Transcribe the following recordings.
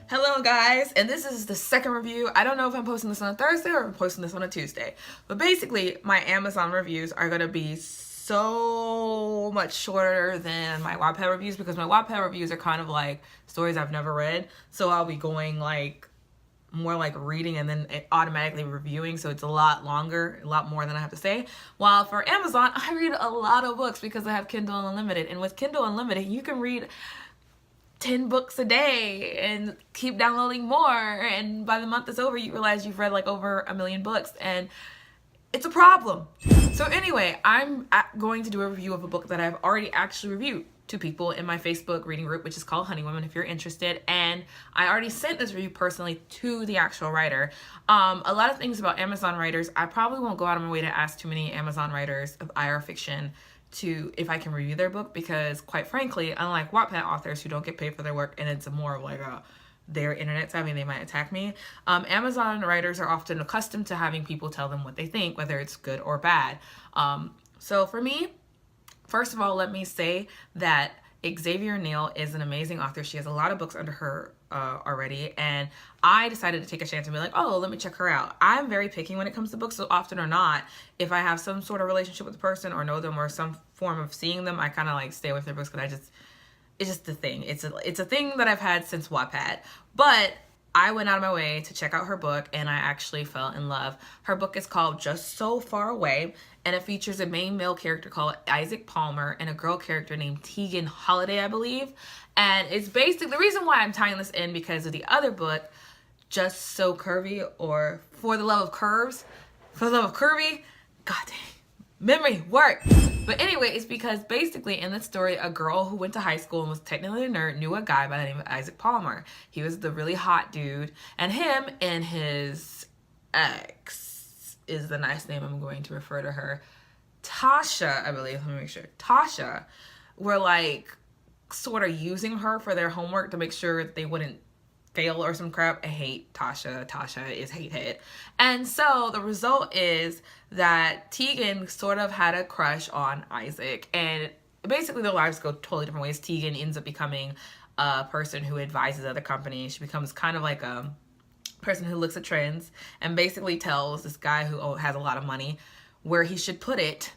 Hello guys, and this is the second review. I don't know if I'm posting this on a Thursday or I'm posting this on a Tuesday. But basically, my Amazon reviews are going to be so much shorter than my Wattpad reviews because my Wattpad reviews are kind of like stories I've never read. So I'll be going like more like reading and then automatically reviewing, so it's a lot longer, a lot more than I have to say. While for Amazon, I read a lot of books because I have Kindle Unlimited, and with Kindle Unlimited, you can read 10 books a day and keep downloading more, and by the month is over you realize you've read like over 1 million books, and it's a problem. So anyway, I'm going to do a review of a book that I've already actually reviewed to people in my Facebook reading group, which is called Honey Women, if you're interested. And I already sent this review personally to the actual writer. A lot of things about Amazon writers, I probably won't go out of my way to ask too many Amazon writers of IR fiction if I can review their book, because quite frankly, unlike Wattpad authors who don't get paid for their work and it's more of like their internet savvy, they might attack me. Amazon writers are often accustomed to having people tell them what they think, whether it's good or bad. So for me, first of all, let me say that Xavier Neal is an amazing author. She has a lot of books under her already, and I decided to take a chance and be like, oh, let me check her out. I'm very picky when it comes to books, so often or not, if I have some sort of relationship with the person or know them or some form of seeing them, I kind of like stay with their books because it's just a thing. It's a thing that I've had since Wattpad. But I went out of my way to check out her book, and I actually fell in love. Her book is called Just So Far Away, and it features a main male character called Issac Palmer and a girl character named Tegan Holiday, I believe. And it's basically, the reason why I'm tying this in because of the other book, Just So Curvy, or For the Love of Curves. For the Love of Curvy. God dang. Memory work. But anyway, it's because basically in this story, a girl who went to high school and was technically a nerd knew a guy by the name of Issac Palmer. He was the really hot dude, and him and his ex is the nice name I'm going to refer to her, Tasha, I believe. Let me make sure. Tasha were like sort of using her for their homework to make sure they wouldn't fail or some crap. I hate Tasha. Tasha is hate head. And so the result is that Tegan sort of had a crush on Issac, and basically their lives go totally different ways. Tegan ends up becoming a person who advises other companies. She becomes kind of like a person who looks at trends and basically tells this guy who has a lot of money where he should put it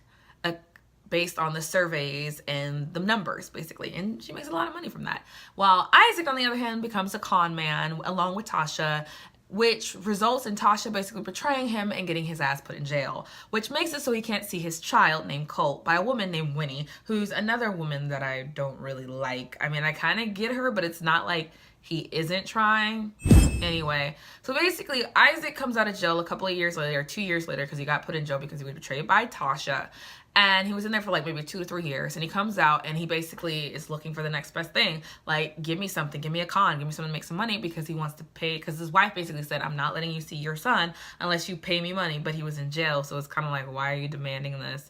based on the surveys and the numbers, basically. And she makes a lot of money from that. While Issac, on the other hand, becomes a con man along with Tasha, which results in Tasha basically betraying him and getting his ass put in jail, which makes it so he can't see his child named Colt by a woman named Winnie, who's another woman that I don't really like. I mean, I kind of get her, but it's not like he isn't trying. Anyway, so basically Issac comes out of jail a couple of years later, 2 years later, because he got put in jail because he was betrayed by Tasha. And he was in there for like maybe 2 to 3 years, and he comes out and he basically is looking for the next best thing. Like, give me something, give me a con, give me something to make some money, because he wants to pay, because his wife basically said, I'm not letting you see your son unless you pay me money, but he was in jail. So it's kind of like, why are you demanding this?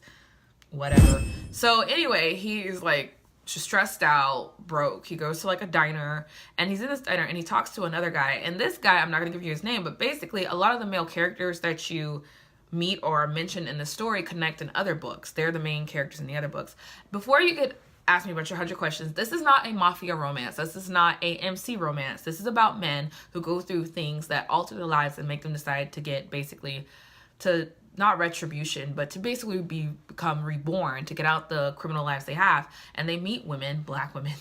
Whatever. So anyway, he's like stressed out, broke. He goes to like a diner, and he's in this diner and he talks to another guy. And this guy, I'm not going to give you his name, but basically a lot of the male characters that you meet or mentioned in the story connect in other books. They're the main characters in the other books. Before you could ask me about your 100 questions, this is not a mafia romance. This is not a MC romance. This is about men who go through things that alter their lives and make them decide to get basically to not retribution, but to basically become reborn, to get out the criminal lives they have. And they meet women, black women,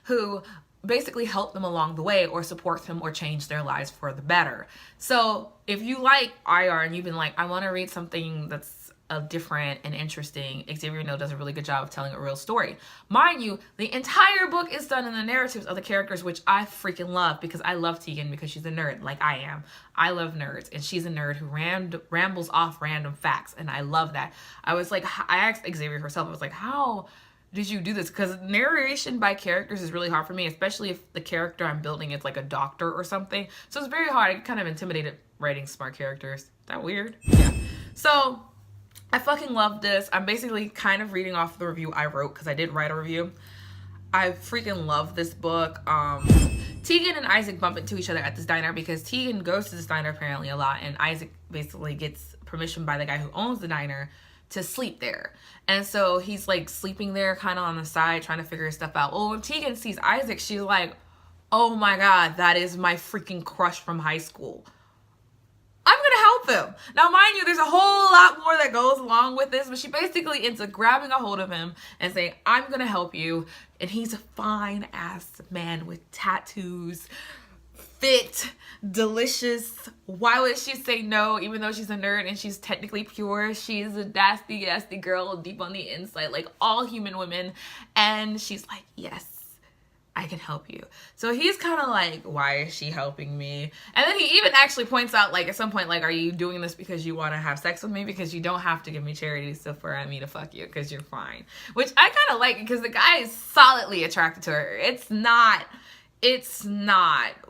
who basically help them along the way or support them or change their lives for the better. So if you like IR and you've been like, I want to read something that's different and interesting, Xavier Neal does a really good job of telling a real story. Mind you, the entire book is done in the narratives of the characters, which I freaking love, because I love Tegan because she's a nerd like I am. I love nerds, and she's a nerd who rambles off random facts, and I love that. I was like, I asked Xavier herself, I was like, how did you do this? Because narration by characters is really hard for me, especially if the character I'm building is like a doctor or something. So it's very hard. I get kind of intimidated writing smart characters. Is that weird? Yeah. So I fucking love this. I'm basically kind of reading off the review I wrote because I did write a review. I freaking love this book. Tegan and Issac bump into each other at this diner because Tegan goes to this diner apparently a lot, and Issac basically gets permission by the guy who owns the diner to sleep there. And so he's like sleeping there kind of on the side trying to figure his stuff out. Well, when Tegan sees Issac, she's like, oh my God, that is my freaking crush from high school. I'm gonna help him. Now, mind you, there's a whole lot more that goes along with this, but she basically ends up grabbing a hold of him and saying, I'm gonna help you. And he's a fine ass man with tattoos, fit, delicious. Why would she say no, even though she's a nerd and she's technically pure? She's a nasty, nasty girl deep on the inside, like all human women. And she's like, yes, I can help you. So he's kind of like, why is she helping me? And then he even actually points out, like, at some point, like, are you doing this because you want to have sex with me? Because you don't have to give me charity so for me to fuck you, because you're fine. Which I kind of like, because the guy is solidly attracted to her. It's not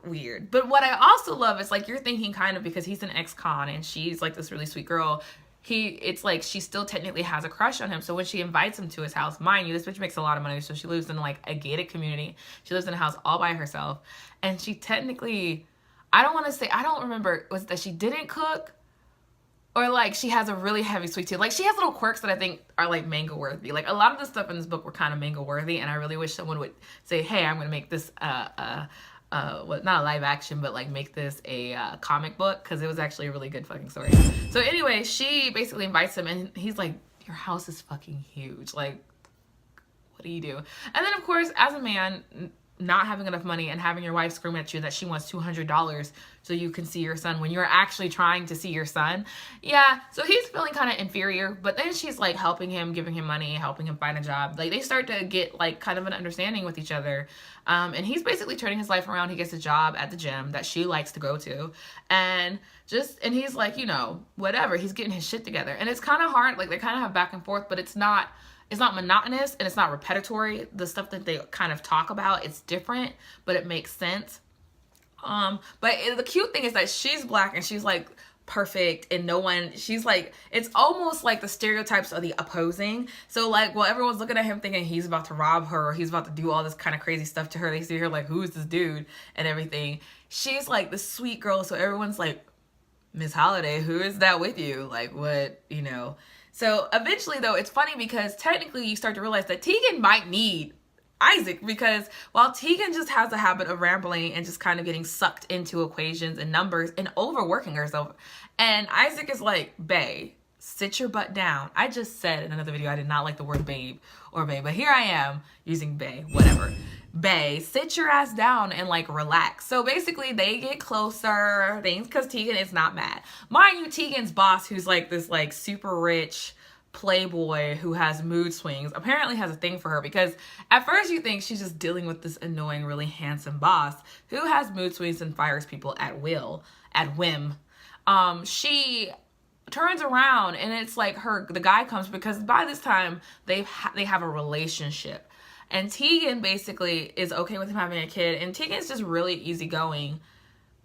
weird. But what I also love is, like, you're thinking kind of, because he's an ex-con and she's like this really sweet girl, it's like she still technically has a crush on him. So when she invites him to his house, mind you, this bitch makes a lot of money, so she lives in like a gated community. She lives in a house all by herself, and she technically, I don't remember, was it that she didn't cook, or like she has a really heavy sweet tooth? Like, she has little quirks that I think are like manga worthy. Like, a lot of the stuff in this book were kind of manga worthy, and I really wish someone would say, hey, I'm gonna make this not a live action, but like make this a comic book, because it was actually a really good fucking story. So anyway, she basically invites him, and he's like, your house is fucking huge, like, what do you do? And then of course, as a man, not having enough money and having your wife scream at you that she wants $200 so you can see your son when you're actually trying to see your son. Yeah, so he's feeling kind of inferior, but then she's like helping him, giving him money, helping him find a job. Like, they start to get like kind of an understanding with each other. And he's basically turning his life around. He gets a job at the gym that she likes to go to. And he's like, you know, whatever, he's getting his shit together. And it's kind of hard. Like, they kind of have back and forth, but it's not monotonous and it's not repetitory. The stuff that they kind of talk about, it's different, but it makes sense. But the cute thing is that she's black and she's like perfect, and she's like, it's almost like the stereotypes of the opposing. So like, well, everyone's looking at him thinking he's about to rob her, or he's about to do all this kind of crazy stuff to her. They see her like, who is this dude and everything. She's like the sweet girl, so everyone's like, Miss Holiday, who is that with you? Like, what, you know? So eventually, though, it's funny because technically you start to realize that Tegan might need Issac, because while Tegan just has a habit of rambling and just kind of getting sucked into equations and numbers and overworking herself, and Issac is like, bae, sit your butt down. I just said in another video I did not like the word babe or bae, but here I am using bae, whatever. Bae, sit your ass down and like relax. So basically they get closer, things, because Tegan is not mad. Mind you, Tegan's boss, who's like this like super rich playboy who has mood swings, apparently has a thing for her, because at first you think she's just dealing with this annoying, really handsome boss who has mood swings and fires people at whim. She turns around and it's like the guy comes, because by this time they have a relationship. And Tegan basically is okay with him having a kid. And Tegan's just really easygoing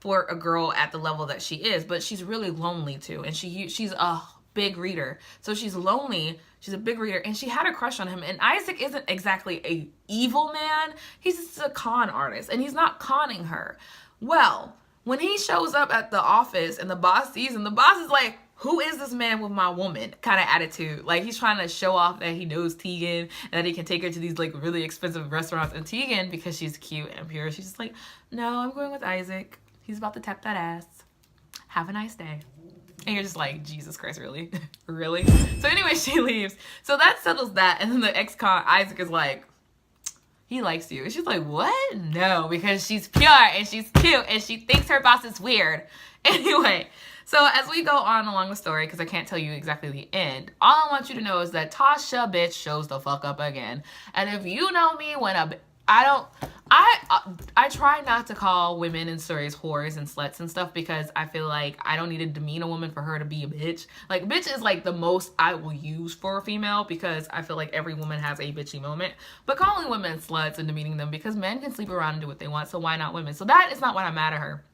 for a girl at the level that she is. But she's really lonely too. And she's a big reader. So she's lonely. She's a big reader. And she had a crush on him. And Issac isn't exactly a evil man. He's just a con artist. And he's not conning her. Well, when he shows up at the office and the boss sees him, the boss is like, who is this man with my woman kind of attitude? Like, he's trying to show off that he knows Tegan and that he can take her to these like really expensive restaurants. And Tegan, because she's cute and pure, she's just like, no, I'm going with Issac. He's about to tap that ass. Have a nice day. And you're just like, Jesus Christ, really? Really? So anyway, she leaves. So that settles that. And then the ex-con, Issac, is like, he likes you. And she's like, what? No, because she's pure and she's cute and she thinks her boss is weird. Anyway, so as we go on along the story, because I can't tell you exactly the end, all I want you to know is that Tasha bitch shows the fuck up again. And if you know me, I try not to call women in stories whores and sluts and stuff, because I feel like I don't need to demean a woman for her to be a bitch. Like, bitch is like the most I will use for a female, because I feel like every woman has a bitchy moment. But calling women sluts and demeaning them, because men can sleep around and do what they want, so why not women? So that is not why I'm mad at her.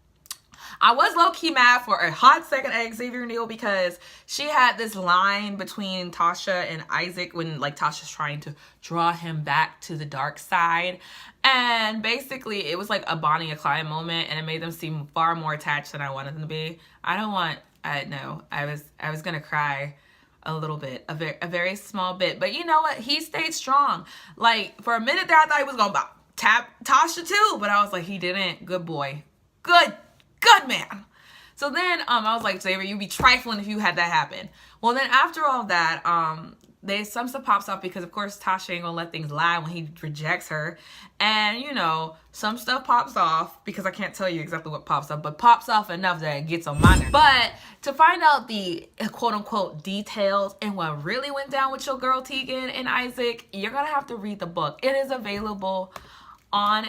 I was low-key mad for a hot second at Xavier Neal, because she had this line between Tasha and Issac when like Tasha's trying to draw him back to the dark side. And basically it was like a Bonnie and Clyde moment, and it made them seem far more attached than I wanted them to be. I was gonna cry a little bit, a very small bit. But you know what? He stayed strong. Like, for a minute there, I thought he was gonna tap Tasha too, but I was like, he didn't. Good boy. Good man. So then I was like, Xavier, you'd be trifling if you had that happen. Well, then after all that, some stuff pops up because, of course, Tasha ain't gonna let things lie when he rejects her. And, you know, some stuff pops off because I can't tell you exactly what pops up, but pops off enough that it gets on my nerves. But to find out the quote-unquote details and what really went down with your girl Tegan and Issac, you're gonna have to read the book. It is available on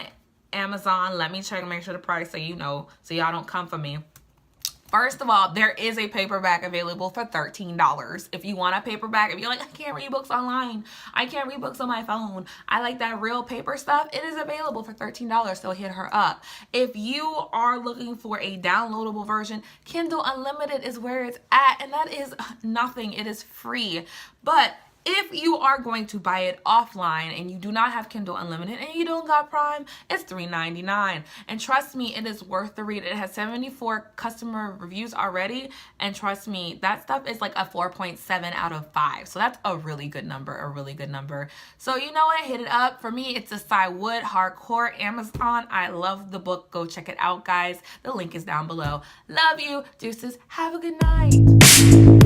Amazon. Let me check and make sure the price so you know, so y'all don't come for me. First of all, there is a paperback available for $13. If you want a paperback, if you're like, I can't read books online, I can't read books on my phone, I like that real paper stuff, it is available for $13, so hit her up. If you are looking for a downloadable version, Kindle Unlimited is where it's at, and that is nothing. It is free. But if you are going to buy it offline and you do not have Kindle Unlimited and you don't got Prime, it's $3.99. And trust me, it is worth the read. It has 74 customer reviews already. And trust me, that stuff is like a 4.7 out of 5. So that's a really good number, So you know what? Hit it up. For me, it's a Cy Wood hardcore Amazon. I love the book. Go check it out, guys. The link is down below. Love you. Deuces. Have a good night.